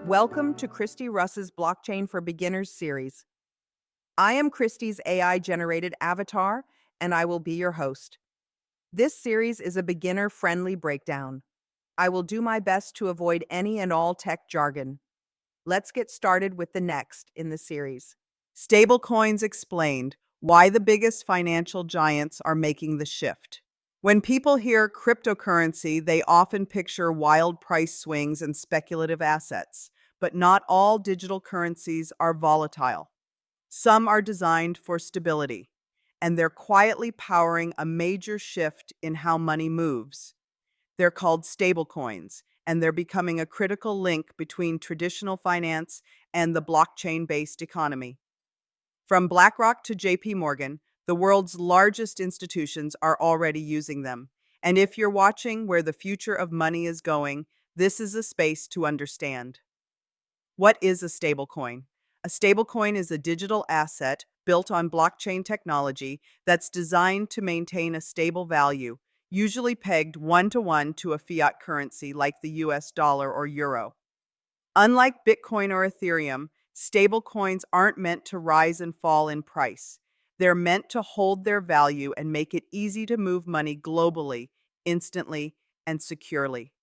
Welcome to Christy Russ's Blockchain for Beginners series. I am Christy's AI-generated avatar, and I will be your host. This series is a beginner-friendly breakdown. I will do my best to avoid any and all tech jargon. Let's get started with the next in the series. Stablecoins explained: why the biggest financial giants are making the shift. When people hear cryptocurrency, they often picture wild price swings and speculative assets, but not all digital currencies are volatile. Some are designed for stability, and they're quietly powering a major shift in how money moves. They're called stablecoins, and they're becoming a critical link between traditional finance and the blockchain-based economy. From BlackRock to JPMorgan, the world's largest institutions are already using them. And if you're watching where the future of money is going, this is a space to understand. What is a stablecoin? A stablecoin is a digital asset built on blockchain technology that's designed to maintain a stable value, usually pegged one-to-one to a fiat currency like the US dollar or euro. Unlike Bitcoin or Ethereum, stablecoins aren't meant to rise and fall in price. They're meant to hold their value and make it easy to move money globally, instantly, and securely.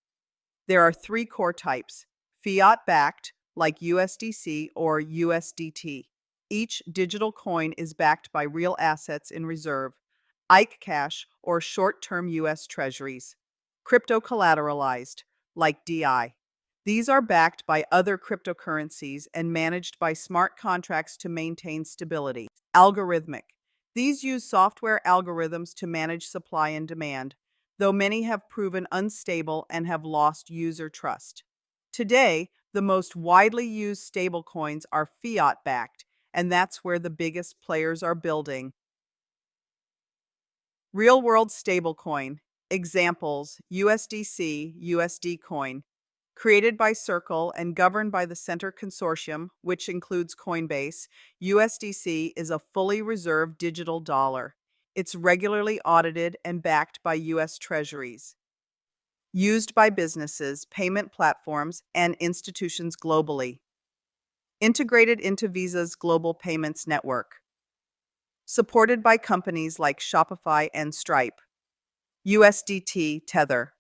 There are three core types: fiat-backed, like USDC or USDT. Each digital coin is backed by real assets in reserve, IKE cash or short-term US treasuries. Crypto-collateralized, like DI. These are backed by other cryptocurrencies and managed by smart contracts to maintain stability. Algorithmic. These use software algorithms to manage supply and demand, though many have proven unstable and have lost user trust. Today, the most widely used stablecoins are fiat-backed, and that's where the biggest players are building. Real-world stablecoin. Examples: USDC, USD Coin. Created by Circle and governed by the Center Consortium, which includes Coinbase, USDC is a fully reserved digital dollar. It's regularly audited and backed by US Treasuries. Used by businesses, payment platforms, and institutions globally. Integrated into Visa's global payments network. Supported by companies like Shopify and Stripe. USDT Tether.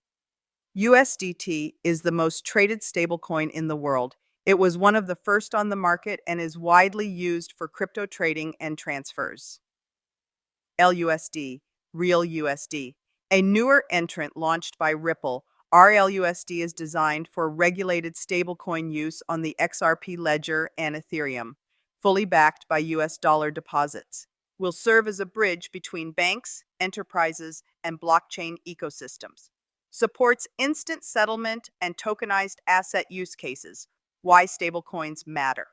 USDT is the most traded stablecoin in the world. It was one of the first on the market and is widely used for crypto trading and transfers. RLUSD, Real USD. A newer entrant launched by Ripple, RLUSD is designed for regulated stablecoin use on the XRP ledger and Ethereum, fully backed by US dollar deposits. Will serve as a bridge between banks, enterprises, and blockchain ecosystems. Supports instant settlement and tokenized asset use cases. Why stablecoins matter.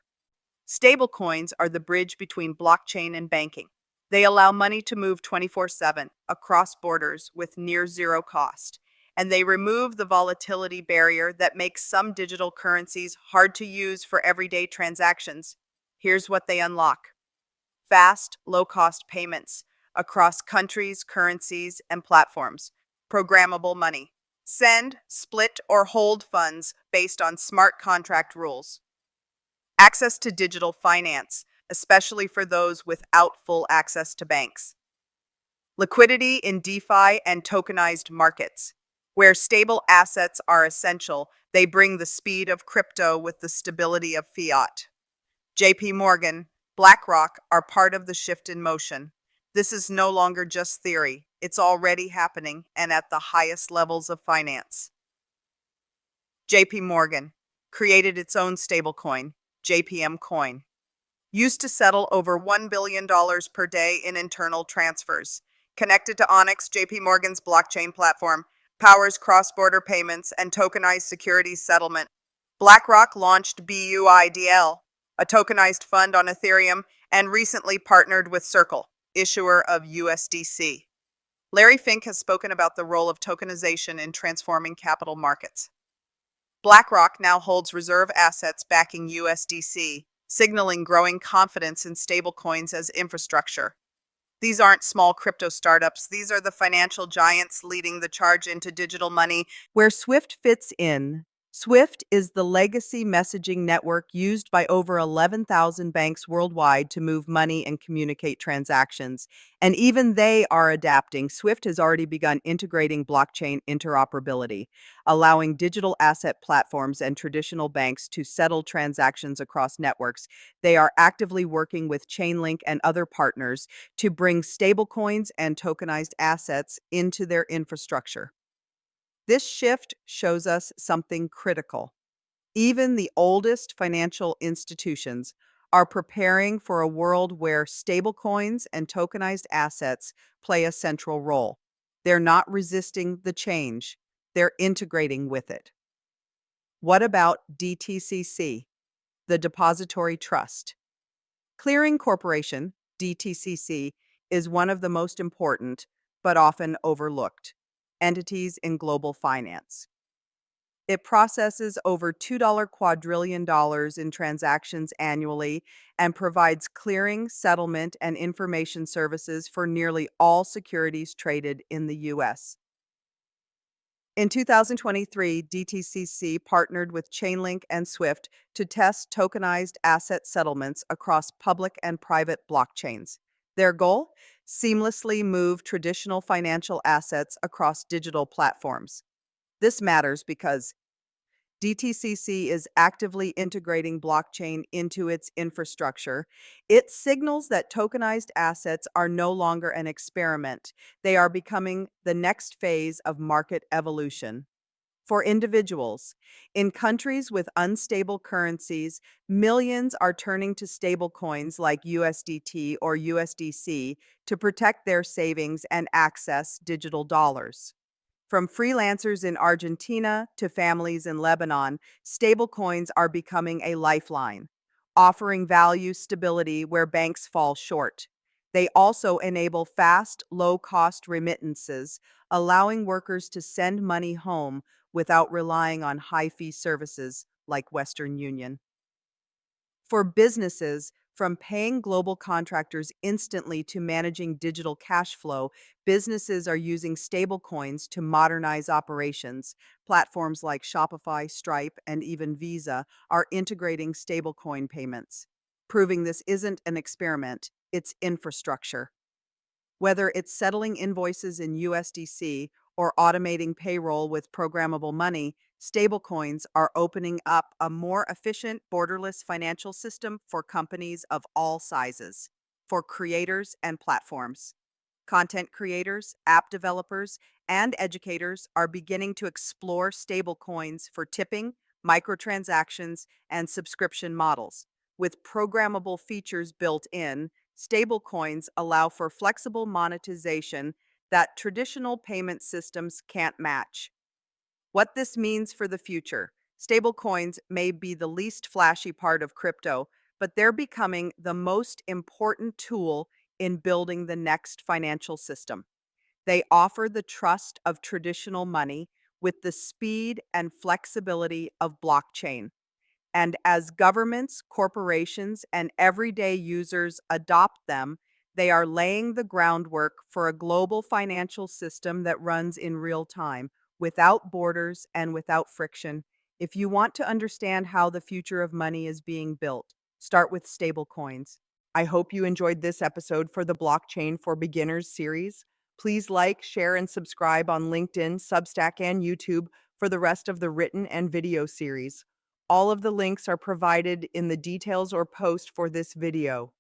Stablecoins are the bridge between blockchain and banking. They allow money to move 24/7 across borders with near zero cost, and they remove the volatility barrier that makes some digital currencies hard to use for everyday transactions. Here's what they unlock: fast, low-cost payments across countries, currencies, and platforms. Programmable money. Send, split, or hold funds based on smart contract rules. Access to digital finance, especially for those without full access to banks. Liquidity in DeFi and tokenized markets. Where stable assets are essential, they bring the speed of crypto with the stability of fiat. JPMorgan, BlackRock are part of the shift in motion. This is no longer just theory. It's already happening and at the highest levels of finance. JPMorgan created its own stablecoin, JPM Coin, used to settle over $1 billion per day in internal transfers. Connected to Onyx, JPMorgan's blockchain platform, powers cross-border payments and tokenized securities settlement. BlackRock launched BUIDL, a tokenized fund on Ethereum, and recently partnered with Circle, issuer of USDC. Larry Fink has spoken about the role of tokenization in transforming capital markets. BlackRock now holds reserve assets backing USDC, signaling growing confidence in stablecoins as infrastructure. These aren't small crypto startups. These are the financial giants leading the charge into digital money. Where SWIFT fits in, SWIFT is the legacy messaging network used by over 11,000 banks worldwide to move money and communicate transactions. And even they are adapting. SWIFT has already begun integrating blockchain interoperability, allowing digital asset platforms and traditional banks to settle transactions across networks. They are actively working with Chainlink and other partners to bring stablecoins and tokenized assets into their infrastructure. This shift shows us something critical. Even the oldest financial institutions are preparing for a world where stablecoins and tokenized assets play a central role. They're not resisting the change, they're integrating with it. What about DTCC, the Depository Trust? Clearing Corporation, DTCC, is one of the most important, but often overlooked, entities in global finance. It processes over $2 quadrillion in transactions annually and provides clearing, settlement, and information services for nearly all securities traded in the U.S. In 2023, DTCC partnered with Chainlink and Swift to test tokenized asset settlements across public and private blockchains. Their goal? Seamlessly move traditional financial assets across digital platforms. This matters because DTCC is actively integrating blockchain into its infrastructure. It signals that tokenized assets are no longer an experiment. They are becoming the next phase of market evolution. For individuals, in countries with unstable currencies, millions are turning to stablecoins like USDT or USDC to protect their savings and access digital dollars. From freelancers in Argentina to families in Lebanon, stablecoins are becoming a lifeline, offering value stability where banks fall short. They also enable fast, low-cost remittances, allowing workers to send money home without relying on high-fee services like Western Union. For businesses, from paying global contractors instantly to managing digital cash flow, businesses are using stablecoins to modernize operations. Platforms like Shopify, Stripe, and even Visa are integrating stablecoin payments, proving this isn't an experiment, it's infrastructure. Whether it's settling invoices in USDC or automating payroll with programmable money, stablecoins are opening up a more efficient, borderless financial system for companies of all sizes, for creators and platforms. Content creators, app developers, and educators are beginning to explore stablecoins for tipping, microtransactions, and subscription models. With programmable features built in, stablecoins allow for flexible monetization that traditional payment systems can't match. What this means for the future: stablecoins may be the least flashy part of crypto, but they're becoming the most important tool in building the next financial system. They offer the trust of traditional money with the speed and flexibility of blockchain. And as governments, corporations, and everyday users adopt them, they are laying the groundwork for a global financial system that runs in real time, without borders and without friction. If you want to understand how the future of money is being built, start with stablecoins. I hope you enjoyed this episode for the Blockchain for Beginners series. Please like, share, and subscribe on LinkedIn, Substack, and YouTube for the rest of the written and video series. All of the links are provided in the details or post for this video.